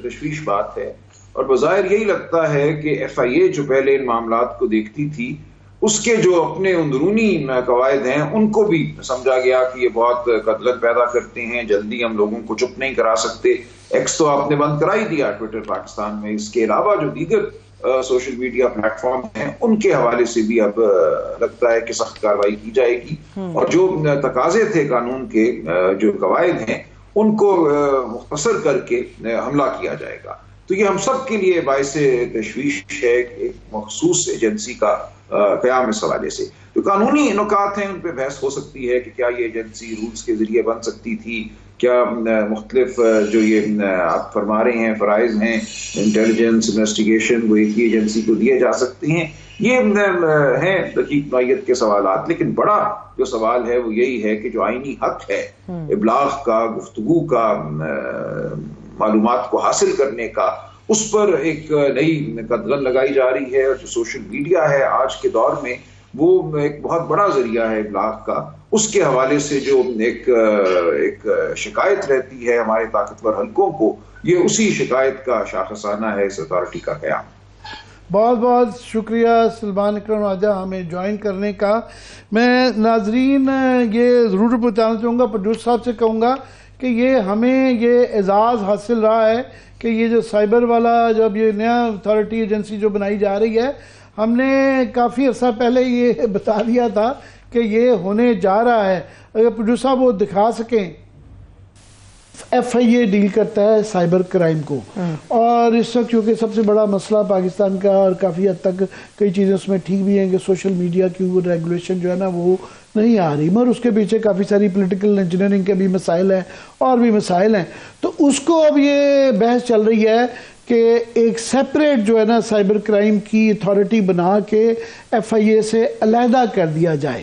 تشویش بات ہے، اور بظاہر یہی لگتا ہے کہ ایف آئی اے جو پہلے ان معاملات کو دیکھتی تھی، اس کے جو اپنے اندرونی قواعد ہیں ان کو بھی سمجھا گیا کہ یہ بہت قدغن پیدا کرتے ہیں، جلدی ہم لوگوں کو چپ نہیں کرا سکتے. ایکس تو آپ نے بند کرا ہی دیا ٹویٹر پاکستان میں. اس کے علاوہ جو دیگر سوشل میڈیا پلیٹ فارم ہیں ان کے حوالے سے بھی اب لگتا ہے کہ سخت کارروائی کی جائے گی، اور جو تقاضے تھے قانون کے، جو قواعد ہیں، ان کو مختصر کر کے حملہ کیا جائے گا. تو یہ ہم سب کے لیے باعث تشویش ہے کہ ایک مخصوص ایجنسی کا قیام اس حوالے سے. جو قانونی نکات ہیں ان پہ بحث ہو سکتی ہے کہ کیا یہ ایجنسی رولز کے ذریعے بن سکتی تھی، کیا مختلف جو یہ آپ فرما رہے ہیں فرائض ہیں انٹیلیجنس انویسٹیگیشن وہ ایک ہی ایجنسی کو دیے جا سکتے ہیں. یہ ہیں دقیق نوعیت کے سوالات، لیکن بڑا جو سوال ہے وہ یہی ہے کہ جو آئینی حق ہے ابلاغ کا، گفتگو کا، معلومات کو حاصل کرنے کا، اس پر ایک نئی قدغن لگائی جا رہی ہے. اور جو سوشل میڈیا ہے آج کے دور میں وہ ایک بہت بڑا ذریعہ ہے ابلاغ کا. اس کے حوالے سے جو ایک شکایت رہتی ہے ہمارے طاقتور حلقوں کو، یہ اسی شکایت کا شاخسانہ ہے اس اتھارٹی کا قیام. بہت بہت شکریہ سلمان اکرم راجہ ہمیں جوائن کرنے کا. میں ناظرین یہ ضرور بتانا چاہوں گا، پروڈیوسر صاحب سے کہوں گا کہ یہ ہمیں یہ اعزاز حاصل رہا ہے کہ یہ جو سائبر والا جب یہ نیا اتھارٹی ایجنسی جو بنائی جا رہی ہے، ہم نے کافی عرصہ پہلے یہ بتا دیا تھا کہ یہ ہونے جا رہا ہے. اگر پروڈیوسر صاحب وہ دکھا سکیں، ایف آئی اے ڈیل کرتا ہے سائبر کرائم کو، اور اس وقت کیونکہ سب سے بڑا مسئلہ پاکستان کا، اور کافی حد تک کئی چیزیں اس میں ٹھیک بھی ہیں کہ سوشل میڈیا کی ریگولیشن جو ہے نا وہ نہیں آ رہی، مگر اس کے پیچھے کافی ساری پولیٹیکل انجینئرنگ کے بھی مسائل ہیں اور بھی مسائل ہیں. تو اس کو اب یہ بحث چل رہی ہے کہ ایک سیپریٹ جو ہے نا سائبر کرائم کی اتھارٹی بنا کے ایف آئی اے سے علیحدہ کر دیا جائے.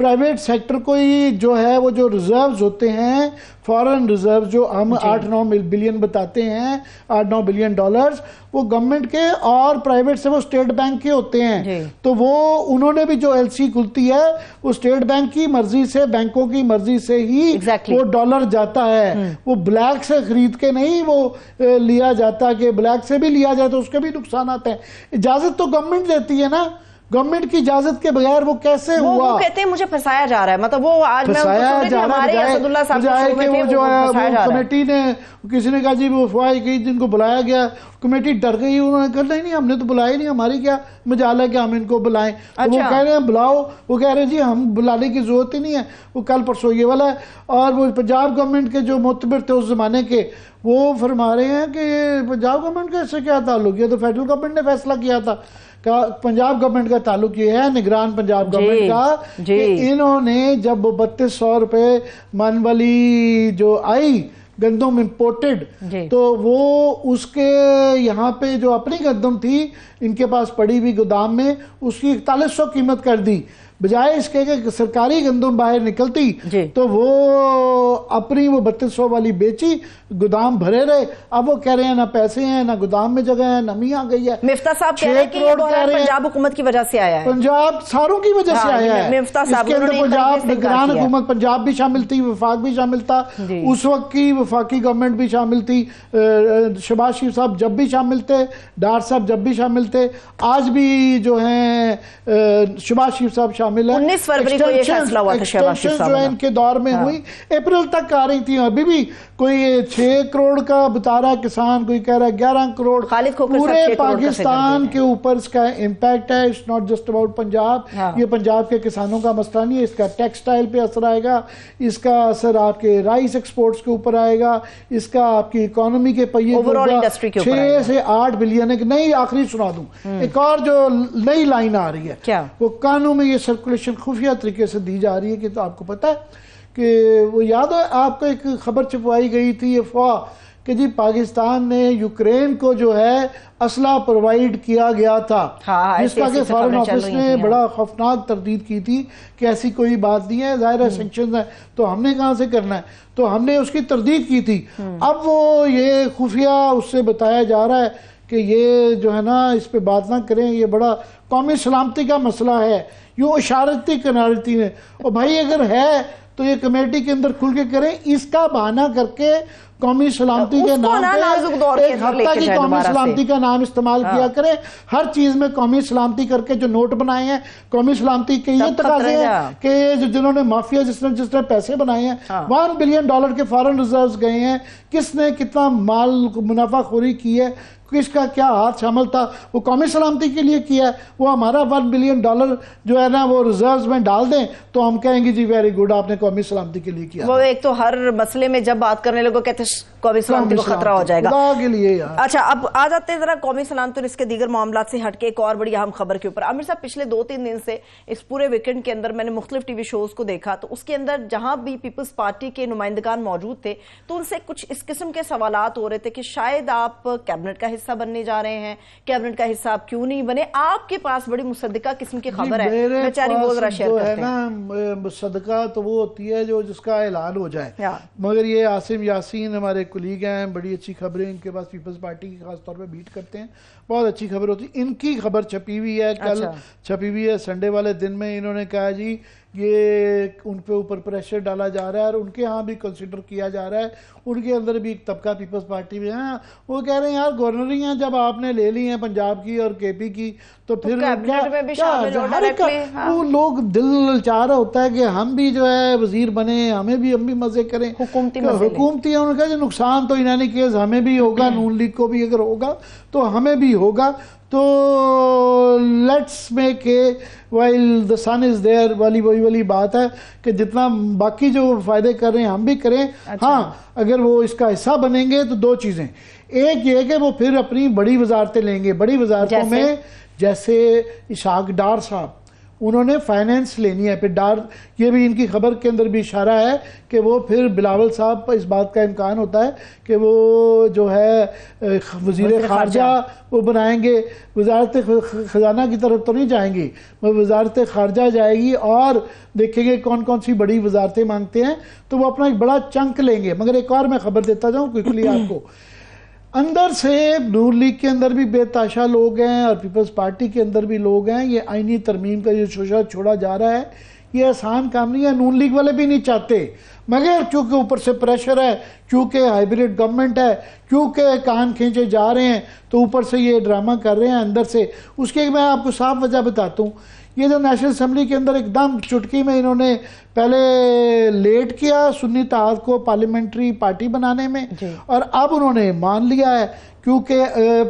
پرائیویٹ سیکٹر کو ہی جو ہے وہ جو ریزروز ہوتے ہیں فارن ریزرو جو ہم 8-9 بلین بتاتے ہیں 8-9 بلین ڈالرز وہ گورنمنٹ کے اور پرائیویٹ سے وہ اسٹیٹ بینک کے ہوتے ہیں تو وہ انہوں نے بھی جو ایل سی کھلتی ہے وہ اسٹیٹ بینک کی مرضی سے بینکوں کی مرضی سے ہی وہ ڈالر جاتا ہے وہ بلیک سے خرید کے نہیں وہ لیا جاتا کہ بلیک سے بھی لیا جائے تو اس کے بھی نقصانات ہیں اجازت تو گورنمنٹ دیتی ہے نا گورنمنٹ کی اجازت کے بغیر وہ کیسے ہوا وہ کہتے ہیں مجھے پھنسایا جا رہا ہے مطلب وہ آج میں ہمارے اسد اللہ صاحب کے شو میں تھے وہ کمیٹی نے کسی نے کہا جی وہ افواہیں کی جن کو بلایا گیا کمیٹی ڈر گئی انہوں نے کہا نہیں ہم نے تو بلایا نہیں ہماری کیا مجال ہے کہ ہم ان کو بلائیں وہ کہہ رہے ہیں بلاؤ وہ کہہ رہے ہیں جی ہم بلانے کی ضرورت ہی نہیں ہے وہ کل پرسوں یہ والا ہے اور وہ پنجاب گورنمنٹ کے جو معتبر تھے اس زمانے کے وہ فرما رہے ہیں کہ پنجاب گورنمنٹ کا اس سے کیا تعلق ہے تو فیڈرل گورنمنٹ نے فیصلہ کیا تھا پنجاب گورنمنٹ کا تعلق یہ ہے نگران پنجاب گورنمنٹ کا کہ انہوں نے جب 3200 روپے من والی جو آئی گندم امپورٹڈ تو وہ اس کے یہاں پہ جو اپنی گندم تھی ان کے پاس پڑی ہوئی گودام میں اس کی 4100 قیمت کر دی بجائے اس کے کہ سرکاری گندم باہر نکلتی تو وہ اپنی وہ 3200 والی بیچی گودام بھرے رہے اب وہ کہہ رہے ہیں نہ پیسے ہیں نہ گودام میں جگہ ہے نمی آ گئی ہے مفتاح صاحب کہہ رہے ہیں کہ یہ پنجاب حکومت کی وجہ سے آیا ہے پنجاب ساروں کی وجہ سے آیا ہے اس کے اندر پنجاب نگران حکومت پنجاب بھی شامل تھی وفاق بھی شامل تھا اس وقت کی وفاقی گورنمنٹ بھی شامل تھی شہباز شریف صاحب جب بھی شامل تھے ڈار صاحب جب بھی شامل تھے آج بھی جو ہیں شہباز شریف صاحب شامل 19 فروری کو یہ فیصلہ ہوا تھا شہباز شریف صاحب جو ان کے دور میں ہوئی اپریل تک آ رہی تھی ابھی بھی کوئی 6 کروڑ کا بتا رہا کسان کوئی کہہ رہا ہے 11 کروڑ پورے پاکستان کے اوپر اس کا امپیکٹ ہے it's not just about Punjab یہ پنجاب کے کسانوں کا مسئلہ نہیں ہے اس کا ٹیکسٹائل پہ اثر آئے گا اس کا اثر آپ کے رائس ایکسپورٹس کے اوپر آئے گا اس کا آپ کی اکانومی کے پہیے 6 سے 8 بلین ایک نئی آخری سنا دوں ایک اور جو نئی لائن آ رہی ہے وہ کانوں میں یہ سرکولیشن خفیہ طریقے سے دی جا رہی ہے کہ تو آپ کو پتہ ہے کہ وہ یاد ہے آپ کو ایک خبر چھپوائی گئی تھی افواہ کہ جی پاکستان نے یوکرین کو جو ہے اسلحہ پرووائڈ کیا گیا تھا جس کا کہ فارن آفس نے بڑا خوفناک تردید کی تھی کہ ایسی کوئی بات نہیں ہے ظاہر ہے سینکشنز ہیں تو ہم نے کہاں سے کرنا ہے تو ہم نے اس کی تردید کی تھی اب وہ یہ خفیہ اس سے بتایا جا رہا ہے کہ یہ جو ہے نا اس پہ بات نہ کریں یہ بڑا قومی سلامتی کا مسئلہ ہے یوں اشارتی کنارتی میں اور بھائی اگر ہے تو یہ کمیٹی کے اندر کھل کے کریں اس کا بہانہ کر کے قومی سلامتی کے نام پہ ایک ہفتہ کی قومی سلامتی کا نام استعمال کیا کریں ہر چیز میں قومی سلامتی کر کے جو نوٹ بنائے ہیں قومی سلامتی کے یہ تقاضے ہیں کہ جنہوں نے مافیا جس نے پیسے بنائے ہیں $1 بلین کے فارن ریزروز گئے ہیں کس نے کتنا مال منافع خوری کی ہے کس کا کیا ہاتھ شامل تھا وہ قومی سلامتی کے لیے کیا ہے وہ ہمارا $1 بلین جو ہے نا وہ ریزروز میں ڈال دیں تو ہم کہیں گے جی ویری گڈ آپ نے قومی سلامتی کے لیے کیا وہ ایک تو ہر مسئلے میں جب بات کرنے لوگوں کہتے ہیں قومی سلامتی کو خطرہ ہو جائے گا اچھا اب آ جاتے ہیں ذرا قومی سلامتی اور اس کے دیگر معاملات سے ہٹ کے ایک اور بڑی اہم خبر کے اوپر عامر صاحب پچھلے 2-3 دن سے اس پورے ویکنڈ کے اندر میں نے مختلف ٹی وی شوز کو دیکھا تو اس کے اندر جہاں بھی پیپلز پارٹی کے نمائندگان موجود تھے تو ان سے کچھ اس قسم کے سوالات ہو رہے تھے کہ شاید آپ کیبنٹ کا حصہ بننے جا رہے ہیں کیبنٹ کا حصہ آپ کیوں نہیں بنے آپ کے پاس بڑی مصدقہ قسم کی خبر ہے بیچاری وہ ذرا شیئر کرتے ہیں مصدقہ تو وہ ہوتی ہے جو جس کا اعلان ہو جائے مگر یہ عاصم یاسین ہمارے کلیگ ہیں بڑی اچھی خبریں ان کے پاس پیپلز پارٹی کی خاص طور پہ بیٹ کرتے ہیں بہت اچھی خبر ہوتی ہے ان کی خبر چھپی ہوئی ہے کل چھپی ہوئی ہے سنڈے والے دن میں انہوں نے کہا جی یہ ان پہ اوپر پریشر ڈالا جا رہا ہے اور ان کے ہاں بھی کنسیڈر کیا جا رہا ہے ان کے اندر بھی ایک طبقہ پیپلز پارٹی میں ہے وہ کہہ رہے ہیں یار گورنر ہی ہیں جب آپ نے لے لی ہیں پنجاب کی اور کے پی کی تو پھر وہ لوگ دل چاہ رہا ہوتا ہے کہ ہم بھی جو ہے وزیر بنے ہم بھی مزے کریں حکومتی انہوں نے کہا جو نقصان تو انہوں نے کیس ہمیں بھی ہوگا نون لیگ کو بھی اگر ہوگا تو ہمیں بھی ہوگا تو let's make a while the sun is there والی بات ہے کہ جتنا باقی جو فائدے کر رہے ہیں ہم بھی کریں ہاں اگر وہ اس کا حصہ بنیں گے تو 2 چیزیں ایک یہ کہ وہ پھر اپنی بڑی وزارتیں لیں گے بڑی وزارتوں میں جیسے اشاق ڈار صاحب انہوں نے فائنینس لینی ہے. پھر ڈار یہ بھی ان کی خبر کے اندر بھی اشارہ ہے کہ وہ پھر بلاول صاحب پر اس بات کا امکان ہوتا ہے کہ وہ جو ہے وزیر خارجہ وہ بنائیں گے. وزارت خزانہ کی طرف تو نہیں جائیں گی, وہ وزارت خارجہ جائے گی اور دیکھیں گے کون کون سی بڑی وزارتیں مانگتے ہیں تو وہ اپنا ایک بڑا چنک لیں گے. مگر ایک اور میں خبر دیتا جاؤں کوئکلی آپ کو, اندر سے نون لیگ کے اندر بھی بے تحاشا لوگ ہیں اور پیپلز پارٹی کے اندر بھی لوگ ہیں. یہ آئینی ترمیم کا جو شوشہ چھوڑا جا رہا ہے یہ آسان کام نہیں ہے, نون لیگ والے بھی نہیں چاہتے, مگر چونکہ اوپر سے پریشر ہے, چونکہ ہائیبریڈ گورنمنٹ ہے, کیونکہ کان کھینچے جا رہے ہیں تو اوپر سے یہ ڈرامہ کر رہے ہیں اندر سے. اس کی میں آپ کو صاف وجہ بتاتا ہوں. یہ جو نیشنل اسمبلی کے اندر ایک دم چٹکی میں انہوں نے پہلے لیٹ کیا سنی اتحاد کو پارلیمنٹری پارٹی بنانے میں, اور اب انہوں نے مان لیا ہے کیونکہ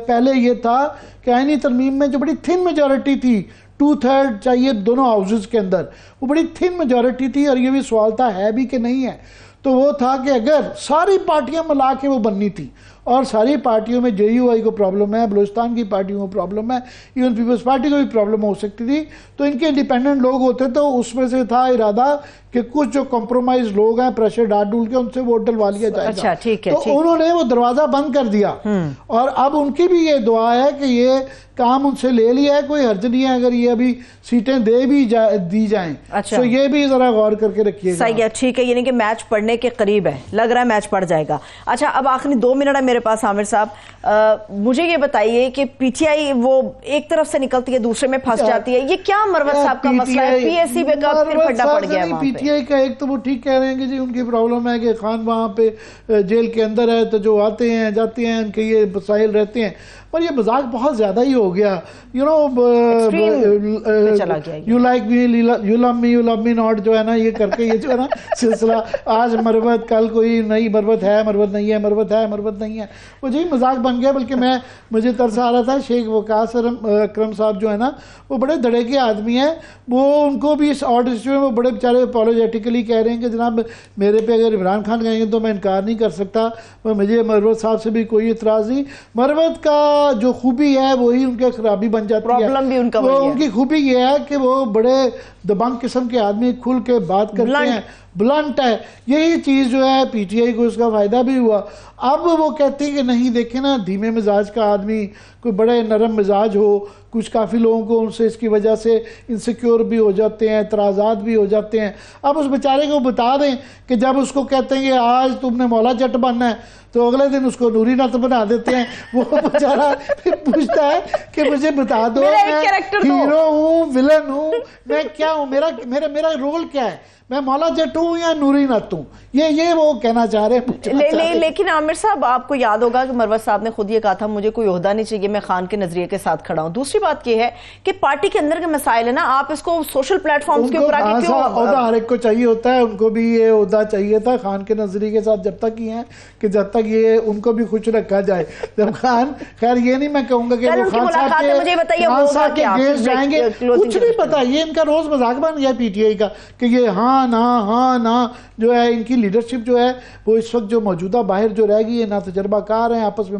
پہلے یہ تھا کہ آئینی ترمیم میں جو بڑی تھن میجورٹی تھی, 2/3 چاہیے دونوں ہاؤسز کے اندر, وہ بڑی تھن میجورٹی تھی اور یہ بھی سوال تھا ہے بھی کہ نہیں ہے. تو وہ تھا کہ اگر ساری پارٹیاں ملا کے وہ بننی تھی, اور ساری پارٹیوں میں JUI کو پرابلم ہے, بلوچستان کی پارٹیوں کو پرابلم ہے, ایون پیپلز پارٹی کو بھی پرابلم ہو سکتی تھی, تو ان کے انڈیپینڈنٹ لوگ ہوتے تو اس میں سے تھا ارادہ کہ کچھ جو کمپرومائز لوگ ہیں پریشر ڈال ڈول کے ان سے ووٹ ڈلوا لیا جائے گا. تو انہوں نے وہ دروازہ بند کر دیا, اور اب ان کی بھی یہ دعا ہے کہ یہ کام ان سے لے لیا ہے, کوئی حرج نہیں ہے اگر یہ ابھی سیٹیں دے بھی دی جائیں. تو یہ بھی ذرا غور کر کے رکھیے گا. صحیح ہے, ٹھیک ہے, یعنی کہ میچ پڑنے کے قریب ہے, لگ رہا ہے میچ پڑ جائے گا. اچھا اب آخری 2 منٹ ہے میرے پاس. عامر صاحب مجھے یہ بتائیے کہ PTI وہ ایک طرف سے نکلتی ہے دوسرے میں پھنس جاتی ہے, یہ کیا مروت صاحب کا مسئلہ ہے؟ PSC پہ کا پھر پھڈا پڑ گیا ہے وہاں پہ. PTI کا ایک تو وہ ٹھیک کہہ رہے ہیں کہ جی ان کی پرابلم ہے کہ خان وہاں پہ جیل کے اندر ہے تو جو آتے ہیں جاتے ہیں ان کے یہ مسائل رہتے ہیں, پر یہ مذاق بہت زیادہ ہی ہو گیا. You like me you love me not جو ہے نا, یہ کر کے یہ جو ہے نا سلسلہ, آج مروت کل کوئی نئی مروت ہے, مروت نہیں ہے, مروت ہے, مروت نہیں ہے, وہ جی مذاق بن گیا. بلکہ مجھے ترس آ رہا تھا, شیخ وقاص اکرم صاحب جو ہے نا وہ بڑے دڑے کے آدمی ہیں, وہ ان کو بھی اس آرڈر میں وہ بڑے بیچارے اپولوجیٹیکلی کہہ رہے ہیں کہ جناب میرے پہ اگر عمران خان کہیں گے تو میں انکار نہیں کر سکتا, مجھے مروت صاحب سے بھی کوئی اعتراض نہیں. مروت کا جو خوبی ہے وہی ان کے خرابی بن جاتی ہے. پرابلم بھی ان کا وہ ان کی خوبی یہ ہے کہ وہ بڑے دبنگ قسم کے آدمی, کھل کے بات کرتے ہیں, بلنٹ ہے. یہی چیز جو ہے PTI کو اس کا فائدہ بھی ہوا. اب وہ کہتے ہیں کہ نہیں دیکھیں نا, دھیمے مزاج کا آدمی, کوئی بڑے نرم مزاج ہو, کچھ کافی لوگوں کو ان سے اس کی وجہ سے انسیکیور بھی ہو جاتے ہیں, اعتراضات بھی ہو جاتے ہیں. اب اس بیچارے کو بتا دیں کہ جب اس کو کہتے ہیں کہ آج تم نے مولا جٹ بننا ہے تو اگلے دن اس کو نوری نت بنا دیتے ہیں. وہ بیچارہ پھر پوچھتا ہے کہ مجھے بتا دو میں ہیرو ہوں, ولن ہوں, میں کیا ہوں, میرا رول کیا ہے, میں مولا جٹ ہوں یا نوری نت ہوں, یہ وہ کہنا چاہ رہے ہیں. لیکن عامر صاحب آپ کو یاد ہوگا کہ مروت صاحب نے خود یہ کہا تھا مجھے کوئی عہدہ نہیں چاہیے, میں خان کے نظریے کے ساتھ کھڑا ہوں. دوسری بات یہ ہے کہ پارٹی کے اندر کے مسائل ہے نا, آپ اس کو سوشل پلیٹ فارمز کے اوپر آگے کیوں, عہدہ ہر ایک کو چاہیے ہوتا ہے, ان کو بھی یہ عہدہ چاہیے تھا خان کے نظریے کے ساتھ جب تک ہی ہیں کہ جب تک یہ ان کو بھی خوش رکھا جائے. جب خان, خیر یہ نہیں میں کہوں گا کہ وہ خان صاحب کے گیسٹ جائیں گے, کچھ نہیں پتا, یہ ان کا روز مذاق بن گیا PTI کا کہ یہ ہاں نا جو ہے ان کی لیڈرشپ جو ہے وہ اس وقت جو موجودہ باہر جو رہ گئی ہے, نہ تجربہ کار ہیں, آپس میں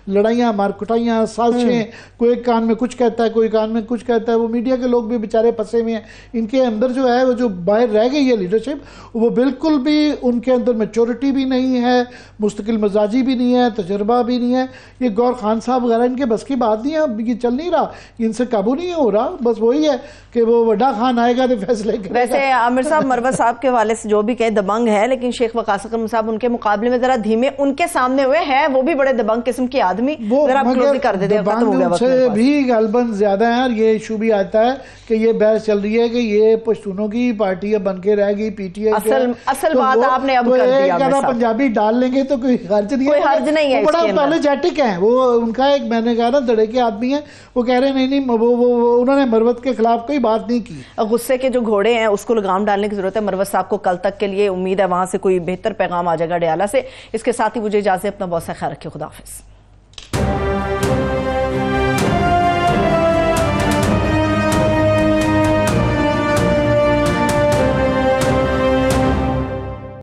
لڑائیاں مار کٹائیاں سازشیں, کوئی کان میں کچھ کہتا ہے کوئی کان میں کچھ کہتا ہے. وہ میڈیا کے لوگ بھی بیچارے پھنسے ہوئے ہیں. ان کے اندر جو ہے وہ جو باہر رہ گئی ہے لیڈرشپ, وہ بالکل بھی ان کے اندر میچورٹی بھی نہیں ہے, مستقل مزاجی بھی نہیں ہے, تجربہ بھی نہیں ہے. یہ گور خان صاحب وغیرہ ان کے بس کی بات نہیں ہے, اب یہ چل نہیں رہا, ان سے قابو نہیں ہو رہا. بس وہی ہے کہ وہ وڈا خان آئے گا تو فیصلے کرے گا. ویسے عامر صاحب مروت صاحب کے والے سے جو بھی کہے دبنگ ہے, لیکن شیخ وقاص اکرم صاحب ان کے مقابلے میں ذرا دھیمے ان کے سامنے ہوئے ہیں, وہ بھی بڑے دبنگ قسم کے آدمی. دبنگ سے بھی غالباً زیادہ ہیں, اور یہ ایشو بھی آتا ہے کہ یہ بحث چل رہی ہے کہ یہ پشتونوں کی پارٹی بن کے رہ گئی PTI. اصل بات آپ نے اب کر دیا, پنجابی ڈال لیں گے تو کوئی حرج نہیں ہے. بڑا اپولوجیٹک ہے وہ, ان کا ایک میں نے کہا نا دڑے کے آدمی ہیں, وہ کہہ رہے نہیں انہوں نے مروت کے خلاف کوئی بات نہیں کی. غصے کے جو گھوڑے ہیں اس کو لگام ڈالنے کی ضرورت ہے. مروت صاحب کو کل تک کے لیے امید ہے وہاں سے کوئی بہتر پیغام آ جائے گا ڈیالہ سے. اس کے ساتھ ہی مجھے اجازت, اپنا بہت سا خیال رکھیں, خدا حافظ.